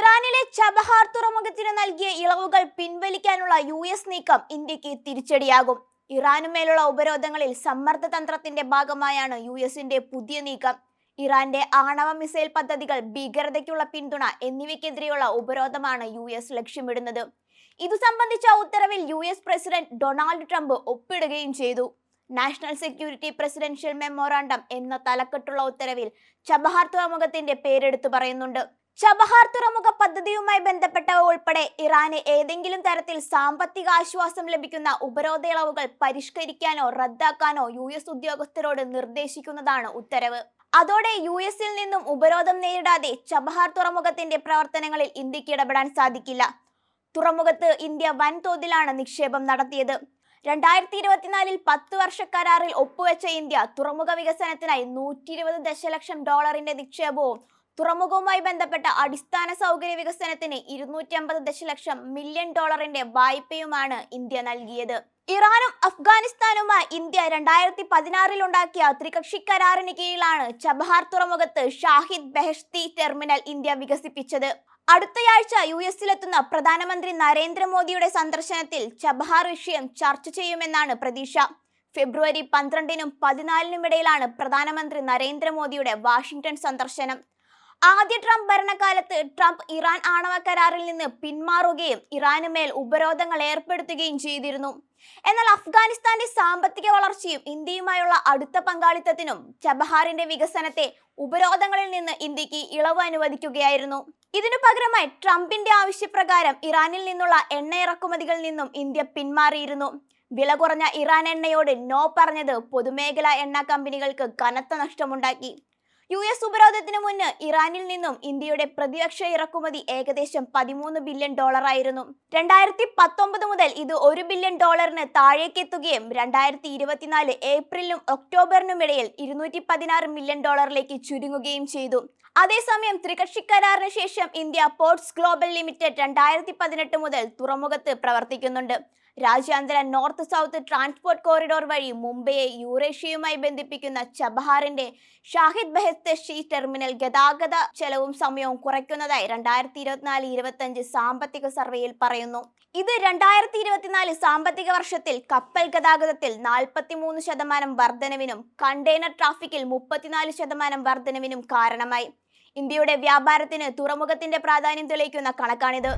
ഇറാനിലെ ചബഹാർ തുറമുഖത്തിന് നൽകിയ ഇളവുകൾ പിൻവലിക്കാനുള്ള US നീക്കം ഇന്ത്യക്ക് തിരിച്ചടിയാകും. ഇറാനുമേലുള്ള ഉപരോധങ്ങളിൽ സമ്മർദ്ദ തന്ത്രത്തിന്റെ ഭാഗമായാണ് USന്റെ പുതിയ നീക്കം. ഇറാന്റെ ആണവ മിസൈൽ പദ്ധതികൾ, ഭീകരതയ്ക്കുള്ള പിന്തുണ എന്നിവയ്ക്കെതിരെയുള്ള ഉപരോധമാണ് US ലക്ഷ്യമിടുന്നത്. ഇതു സംബന്ധിച്ച ഉത്തരവിൽ US പ്രസിഡന്റ് ഡൊണാൾഡ് ട്രംപ് ഒപ്പിടുകയും ചെയ്തു. നാഷണൽ സെക്യൂരിറ്റി പ്രസിഡൻഷ്യൽ മെമ്മോറാണ്ടം എന്ന തലക്കെട്ടുള്ള ഉത്തരവിൽ ചബഹാർ തുറമുഖത്തിന്റെ പേരെടുത്തു പറയുന്നുണ്ട്. ചബഹാർ തുറമുഖ പദ്ധതിയുമായി ബന്ധപ്പെട്ടവ ഉൾപ്പെടെ ഇറാന് ഏതെങ്കിലും തരത്തിൽ സാമ്പത്തിക ആശ്വാസം ലഭിക്കുന്ന ഉപരോധ ഇളവുകൾ പരിഷ്കരിക്കാനോ റദ്ദാക്കാനോ US ഉദ്യോഗസ്ഥരോട് നിർദ്ദേശിക്കുന്നതാണ് ഉത്തരവ്. അതോടെ US-ൽ നിന്നും ഉപരോധം നേരിടാതെ ചബഹാർ തുറമുഖത്തിന്റെ പ്രവർത്തനങ്ങളിൽ ഇന്ത്യക്ക് ഇടപെടാൻ സാധിക്കില്ല. തുറമുഖത്ത് ഇന്ത്യ വൻതോതിലാണ് നിക്ഷേപം നടത്തിയത്. 2024 10 വർഷ കരാറിൽ ഒപ്പുവെച്ച ഇന്ത്യ തുറമുഖ വികസനത്തിനായി $120 ദശലക്ഷം നിക്ഷേപവും തുറമുഖവുമായി ബന്ധപ്പെട്ട അടിസ്ഥാന സൗകര്യ വികസനത്തിന് $250 മില്യൺ വായ്പയുമാണ് ഇന്ത്യ നൽകിയത്. ഇറാനും അഫ്ഗാനിസ്ഥാനുമായി ഇന്ത്യ 2016 ഉണ്ടാക്കിയ ത്രികക്ഷി കരാറിന് കീഴിലാണ് ചബഹാർ തുറമുഖത്ത് ഷാഹിദ് ബെഹെഷ്തി ടെർമിനൽ ഇന്ത്യ വികസിപ്പിച്ചത്. അടുത്തയാഴ്ച US-ലെത്തുന്ന പ്രധാനമന്ത്രി നരേന്ദ്രമോദിയുടെ സന്ദർശനത്തിൽ ചബഹാർ വിഷയം ചർച്ച ചെയ്യുമെന്നാണ് പ്രതീക്ഷ. ഫെബ്രുവരി 12-നും 14-നും ഇടയിലാണ് പ്രധാനമന്ത്രി നരേന്ദ്രമോദിയുടെ വാഷിംഗ്ടൺ സന്ദർശനം. ആദ്യ ട്രംപ് ഭരണകാലത്ത് ട്രംപ് ഇറാൻ ആണവ കരാറിൽ നിന്ന് പിന്മാറുകയും ഇറാനുമേൽ ഉപരോധങ്ങൾ ഏർപ്പെടുത്തുകയും ചെയ്തിരുന്നു. എന്നാൽ അഫ്ഗാനിസ്ഥാന്റെ സാമ്പത്തിക വളർച്ചയും ഇന്ത്യയുമായുള്ള അടുത്ത പങ്കാളിത്തത്തിനും ചബഹാറിന്റെ വികസനത്തെ ഉപരോധങ്ങളിൽ നിന്ന് ഇന്ത്യക്ക് ഇളവ് അനുവദിക്കുകയായിരുന്നു. ഇതിനു പകരമായി ട്രംപിന്റെ ആവശ്യപ്രകാരം ഇറാനിൽ നിന്നുള്ള എണ്ണ ഇറക്കുമതികളിൽ നിന്നും ഇന്ത്യ പിന്മാറിയിരുന്നു. വില കുറഞ്ഞ ഇറാൻ എണ്ണയോട് നോ പറഞ്ഞത് പൊതുമേഖലാ എണ്ണ കമ്പനികൾക്ക് കനത്ത നഷ്ടമുണ്ടാക്കി. US ഉപരോധത്തിന് മുന്ന് ഇറാനിൽ നിന്നും ഇന്ത്യയുടെ പ്രതിവർഷ ഇറക്കുമതി ഏകദേശം $13 ബില്യൺ ആയിരുന്നു. 2019 മുതൽ ഇത് $1 ബില്യൺ താഴേക്കെത്തുകയും 2024 ഏപ്രിലിനും ഒക്ടോബറിനും ഇടയിൽ $216 മില്യൺ ചുരുങ്ങുകയും ചെയ്തു. അതേസമയം ത്രികക്ഷി കരാറിന് ശേഷം ഇന്ത്യ പോർട്സ് ഗ്ലോബൽ ലിമിറ്റഡ് 2018 മുതൽ തുറമുഖത്ത് പ്രവർത്തിക്കുന്നുണ്ട്. രാജ്യാന്തര നോർത്ത് സൗത്ത് ട്രാൻസ്പോർട്ട് കോറിഡോർ വഴി മുംബൈയെ യൂറേഷ്യയുമായി ബന്ധിപ്പിക്കുന്ന ചബഹാറിന്റെ ഷാഹിദ് ബെഹെഷ്തി ടെർമിനൽ ഗതാഗത ചെലവും സമയവും കുറയ്ക്കുന്നതായി 2024-25 സാമ്പത്തിക സർവേയിൽ പറയുന്നു. ഇത് 2024 സാമ്പത്തിക വർഷത്തിൽ കപ്പൽ ഗതാഗതത്തിൽ 43% വർധനവിനും കണ്ടെയ്നർ ട്രാഫിക്കിൽ 34% വർധനവിനും കാരണമായി. ഇന്ത്യയുടെ വ്യാപാരത്തിന് തുറമുഖത്തിന്റെ പ്രാധാന്യം തെളിയിക്കുന്ന കണക്കാണിത്.